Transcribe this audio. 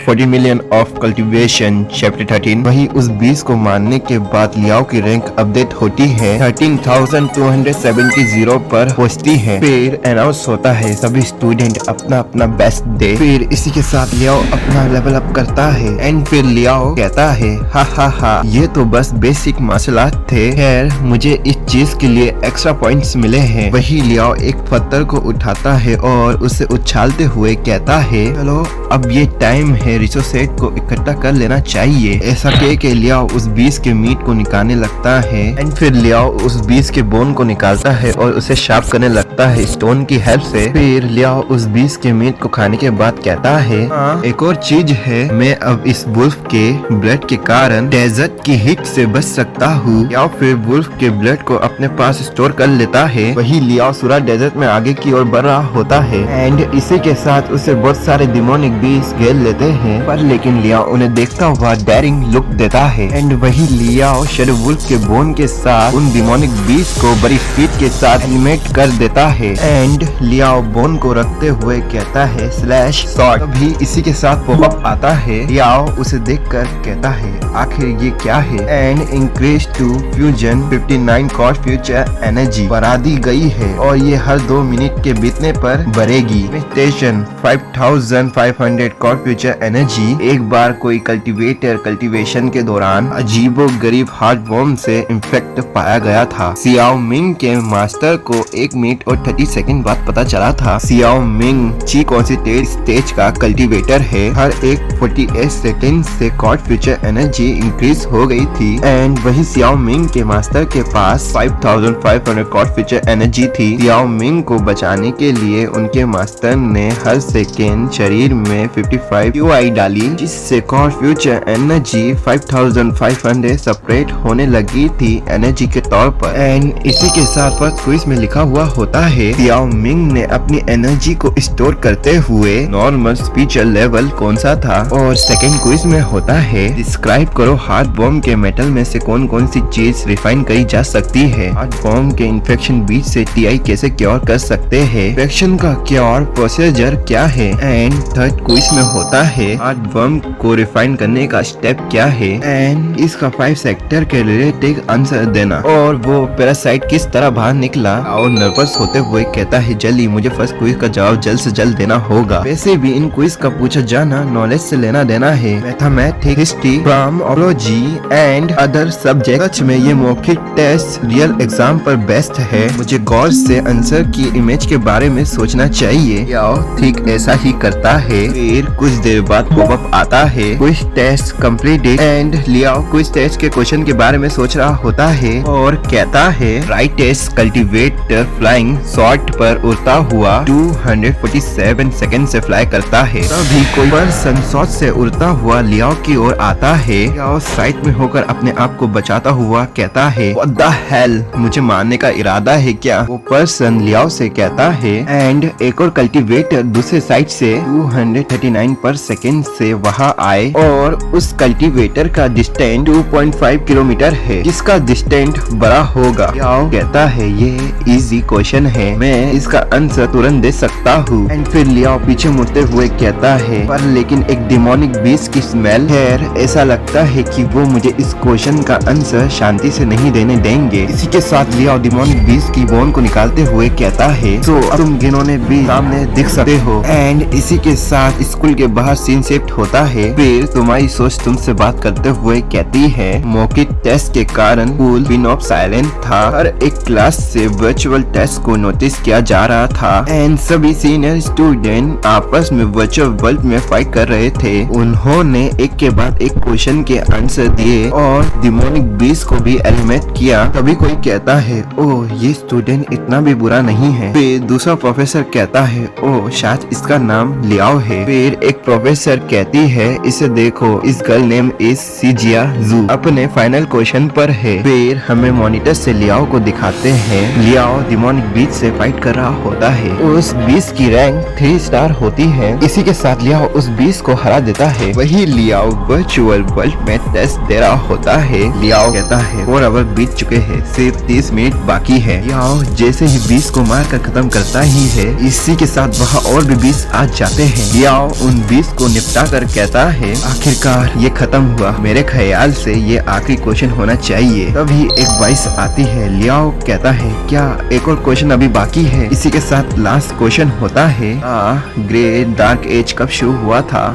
40 million of cultivation chapter 13। वही उस 20 को मारने के बाद लियाओ की रैंक अपडेट होती है 13,270 पर पहुंचती है। फिर अनाउंस होता है सभी स्टूडेंट अपना अपना बेस्ट दे। फिर इसी के साथ लियाओ अपना लेवल अप करता है एंड फिर लियाओ कहता है हा ये तो बस बेसिक मार्शल आर्ट थे, खैर मुझे इस चीज के लिए एक्स्ट्रा पॉइंट्स मिले हैं। वही लियाओ एक पत्थर को उठाता है और उसे उछालते हुए कहता है चलो अब ये टाइम है रिसोर्सेट को इकट्ठा कर लेना चाहिए। ऐसा कह के लियाओ उस 20 के मीट को निकालने लगता है एंड फिर लियाओ उस 20 के बोन को निकालता है और उसे शार्प करने लगता है स्टोन की हेल्प से। फिर लियाओ उस 20 के मीट को खाने के बाद कहता है एक और चीज है, मैं अब इस वुल्फ के ब्लड के कारण डेजर्ट की हीट से बच सकता हूँ। लियाओ फिर वुल्फ के ब्लड को अपने पास स्टोर कर लेता है। वही लियाओ सूरा डेजर्ट में आगे की ओर बढ़ रहा होता है एंड इसी के साथ उसे बहुत सारे डिमोनिक बीस्ट घेर लेते हैं, पर लेकिन लियाओ उन्हें देखता हुआ डेयरिंग लुक देता है एंड वही लियाओ शेडो वुल्फ के बोन के साथ उन डिमोनिक बीस्ट को बड़ी स्पीड के साथ एनिमेट कर देता है एंड लियाओ बोन को रखते हुए कहता है स्लैश शॉट। अभी इसी के साथ पॉपअप आता है। लियाओ उसे देखकर कहता है आखिर ये क्या है and increase to fusion 59 cost future energy बढ़ा दी गई है और ये हर 2 मिनट के बीतने पर बढ़ेगी। Station 5500 cost future energy. एक बार कोई कल्टीवेटर कल्टीवेशन के दौरान अजीबो गरीब हार्टवर्म से इन्फेक्ट पाया गया था। सियाओ मिंग के मास्टर को 1 मिनट और 30 सेकंड बाद पता चला था। सियाओ मिंग ची कॉन्सेंट्रेट स्टेज का कल्टीवेटर है। हर एक 48 सेकंड से कॉस्ट फ्यूचर एनर्जी इंक्रीज हो गई थी एंड वही सियाओ मिंग के मास्टर के पास 5500 कॉस्ट फ्यूचर एनर्जी थी। सियाओ मिंग को बचाने के लिए उनके मास्टर ने हर सेकेंड शरीर में 55 QI डाली, जिससे कॉस्ट फ्यूचर एनर्जी 5500 सेपरेट होने लगी थी एनर्जी के तौर पर। एंड इसी के साथ फर्स्ट क्विज में लिखा हुआ होता है सियाओ मिंग ने अपनी एनर्जी को स्टोर करते हुए नॉर्मल स्पीचर लेवल कौन सा था। और सेकंड क्विज में होता है डिस्क्राइब करो हार्ट बॉम्ब के मेटल में से कौन कौन सी चीज रिफाइन करी जा सकती है। हार्ट बॉम्ब के इन्फेक्शन बीच से TI कैसे क्योर कर सकते हैं। इन्फेक्शन का क्योर प्रोसीजर क्या है। एंड थर्ड क्विज में होता है हार्ट बॉम्ब को रिफाइन करने का स्टेप क्या है एंड इसका 5 सेक्टर के रिलेटेड आंसर देना और वो पैरासाइट किस तरह बाहर निकला। और नर्वस होते हुए कहता है जल्दी मुझे फर्स्ट क्विज का जवाब जल्द से जल्द देना होगा। वैसे भी इन क्विज का पूछा जाना नॉलेज से लेना देना है। Mathematics, history, grammatology and other subjects में ये मौखिक टेस्ट रियल एग्जाम पर बेस्ट है। मुझे गौर से आंसर की इमेज के बारे में सोचना चाहिए। याओ ठीक ऐसा ही करता है। फिर कुछ देर बाद पॉपअप आता है क्विज टेस्ट कंप्लीटेड एंड लियाओ क्विज टेस्ट के क्वेश्चन के बारे में सोच रहा होता है और कहता है right test cultivator flying shot पर उड़ता हुआ 247 सेकंड से फ्लाई करता है। तभी कोई पर्सन शॉट से उड़ता हुआ लियाओ की ओर आता है। लियाओ साइड में होकर अपने आप को बचाता हुआ कहता है व्हाट द हेल, मुझे मारने का इरादा है क्या। वो पर्सन लियाओ से कहता है एंड एक और कल्टीवेटर दूसरे साइड से 239 पर सेकंड से वहां आए और उस कल्टीवेटर का डिस्टेंस 2.5 किलोमीटर है, जिसका डिस्टेंस बड़ा होगा। लियाओ कहता है ये इजी क्वेश्चन है, मैं इसका आंसर तुरंत दे सकता हूँ। एंड फिर लियाओ पीछे मुड़ते हुए कहता है पर लेकिन एक डिमोनिक बीस्ट की स्मेल है, ऐसा लगता है कि वो मुझे इस क्वेश्चन का आंसर शांति से नहीं देने देंगे। इसी के साथ लियाओ डिमोनिक बीस्ट की बोन को निकालते हुए कहता है तो तुम गिनोने भी सामने दिख सकते हो। एंड इसी के साथ स्कूल के बाहर सीन शिफ्ट होता है। फिर तुम्हारी सोच तुमसे बात करते हुए कहती है मौखिक टेस्ट के कारण स्कूल पिन ऑफ साइलेंट था। हर एक क्लास से वर्चुअल टेस्ट को नोटिस किया जा रहा था एंड सभी सीनियर स्टूडेंट आपस में वर्चुअल वर्ल्ड में फाइट कर रहे थे। उन्होंने एक के बाद एक क्वेश्चन के आंसर दिए और डिमोनिक बीस्ट को भी एलिमिनेट किया। तभी कोई कहता है ओह ये स्टूडेंट इतना भी बुरा नहीं है। फिर दूसरा प्रोफेसर कहता है ओह शायद इसका नाम लियाओ है। फिर एक प्रोफेसर कहती है इसे देखो इस गर्ल नेम इज सीजिया जू अपने फाइनल क्वेश्चन पर है। फिर हमें मॉनिटर से लियाओ को दिखाते हैं। लियाओ डिमोनिक बीस्ट से फाइट कर रहा होता है। उस बीस्ट की रैंक 3 स्टार होती है। इसी के साथ लियाओ उस बीस्ट को हरा देता है। वही लियाओ वर्चुअल वर्ल्ड में टेस्ट दे रहा होता है। लियाओ कहता है 4 आवर बीत चुके हैं, सिर्फ 30 मिनट बाकी है। लियाओ जैसे ही बीस्ट को मार कर खत्म करता ही है, इसी के साथ वहाँ और भी बीस्ट आ जाते हैं। लियाओ उन बीस्ट को निपटा कर कहता है आखिरकार ये खत्म हुआ, मेरे ख्याल से ये आखिरी क्वेश्चन होना चाहिए। तभी एक वॉइस आती है, लियाओ कहता है क्या एक और क्वेश्चन अभी बाकी है? इसी के साथ लास्ट क्वेश्चन होता है ग्रेट डार्क एज कब शुरू हुआ था?